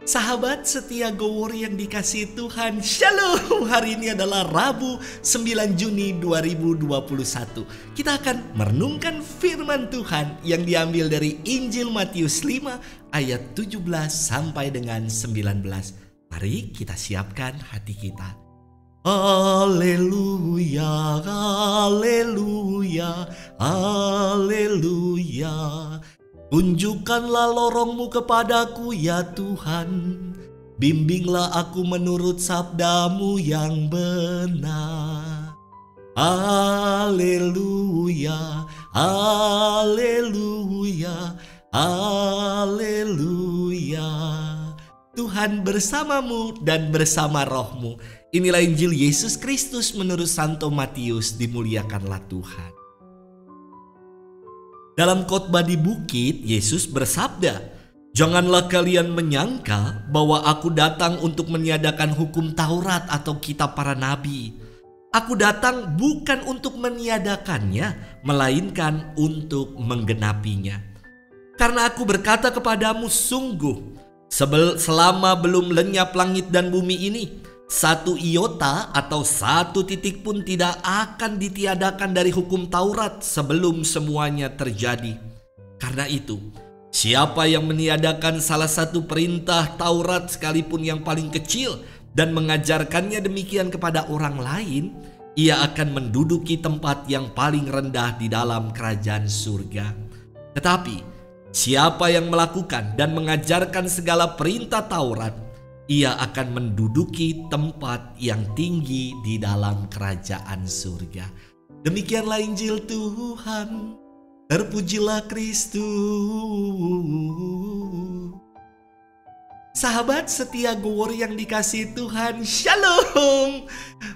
Sahabat setia Gowor yang dikasihi Tuhan, Shalom. Hari ini adalah Rabu 9 Juni 2021. Kita akan merenungkan firman Tuhan yang diambil dari Injil Matius 5 ayat 17 sampai dengan 19. Mari kita siapkan hati kita. Haleluya, haleluya, haleluya. Tunjukkanlah lorong-Mu kepadaku ya Tuhan. Bimbinglah aku menurut sabda-Mu yang benar. Haleluya, haleluya, haleluya. Tuhan bersamamu dan bersama roh-Mu. Inilah Injil Yesus Kristus menurut Santo Matius. Dimuliakanlah Tuhan. Dalam khotbah di bukit, Yesus bersabda, "Janganlah kalian menyangka bahwa aku datang untuk meniadakan hukum Taurat atau kitab para nabi. Aku datang bukan untuk meniadakannya, melainkan untuk menggenapinya. Karena aku berkata kepadamu, sungguh, selama belum lenyap langit dan bumi ini, satu iota atau satu titik pun tidak akan ditiadakan dari hukum Taurat sebelum semuanya terjadi. Karena itu, siapa yang meniadakan salah satu perintah Taurat sekalipun yang paling kecil dan mengajarkannya demikian kepada orang lain, ia akan menduduki tempat yang paling rendah di dalam kerajaan surga. Tetapi, siapa yang melakukan dan mengajarkan segala perintah Taurat, ia akan menduduki tempat yang tinggi di dalam kerajaan surga." Demikianlah Injil Tuhan. Terpujilah Kristus. Sahabat setia Gowor yang dikasihi Tuhan, Shalom.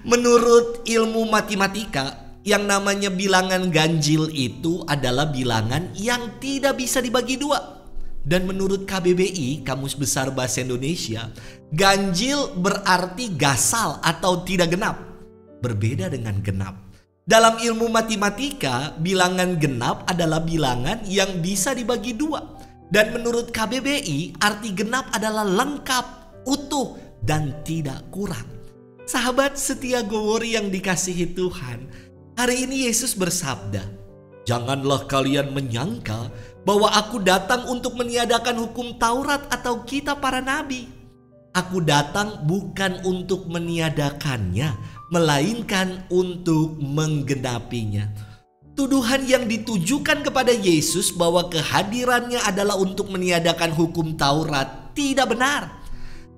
Menurut ilmu matematika, yang namanya bilangan ganjil itu adalah bilangan yang tidak bisa dibagi dua. Dan menurut KBBI, Kamus Besar Bahasa Indonesia, ganjil berarti gasal atau tidak genap. Berbeda dengan genap. Dalam ilmu matematika, bilangan genap adalah bilangan yang bisa dibagi dua. Dan menurut KBBI, arti genap adalah lengkap, utuh, dan tidak kurang. Sahabat setia Gowor yang dikasihi Tuhan, hari ini Yesus bersabda, "Janganlah kalian menyangka bahwa aku datang untuk meniadakan hukum Taurat atau kitab para nabi. Aku datang bukan untuk meniadakannya, melainkan untuk menggenapinya." Tuduhan yang ditujukan kepada Yesus bahwa kehadirannya adalah untuk meniadakan hukum Taurat tidak benar.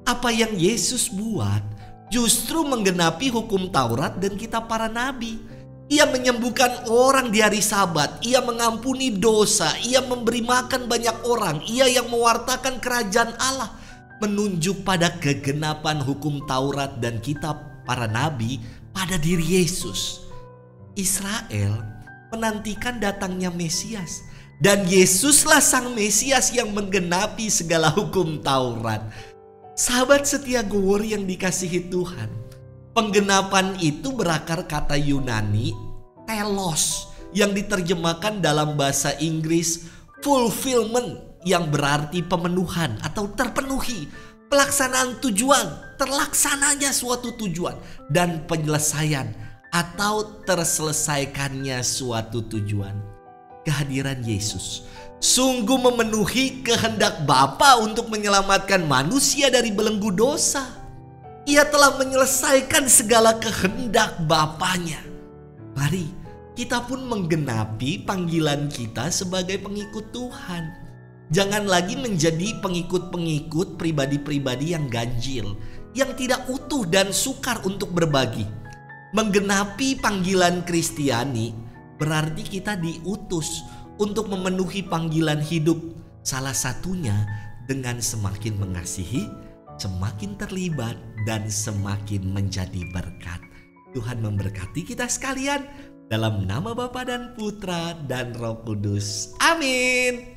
Apa yang Yesus buat justru menggenapi hukum Taurat dan kitab para nabi. Ia menyembuhkan orang di hari Sabat. Ia mengampuni dosa. Ia memberi makan banyak orang. Ia yang mewartakan kerajaan Allah. Menunjuk pada kegenapan hukum Taurat dan kitab para nabi pada diri Yesus. Israel menantikan datangnya Mesias. Dan Yesuslah sang Mesias yang menggenapi segala hukum Taurat. Sahabat setia Gowor yang dikasihi Tuhan, penggenapan itu berakar kata Yunani telos yang diterjemahkan dalam bahasa Inggris fulfillment, yang berarti pemenuhan atau terpenuhi, pelaksanaan tujuan, terlaksananya suatu tujuan, dan penyelesaian atau terselesaikannya suatu tujuan. Kehadiran Yesus sungguh memenuhi kehendak Bapa untuk menyelamatkan manusia dari belenggu dosa. Ia telah menyelesaikan segala kehendak Bapanya. Mari kita pun menggenapi panggilan kita sebagai pengikut Tuhan. Jangan lagi menjadi pengikut-pengikut pribadi-pribadi yang ganjil, yang tidak utuh dan sukar untuk berbagi. Menggenapi panggilan Kristiani berarti kita diutus untuk memenuhi panggilan hidup. Salah satunya dengan semakin mengasihi, semakin terlibat, dan semakin menjadi berkat. Tuhan memberkati kita sekalian dalam nama Bapa dan Putra dan Roh Kudus. Amin.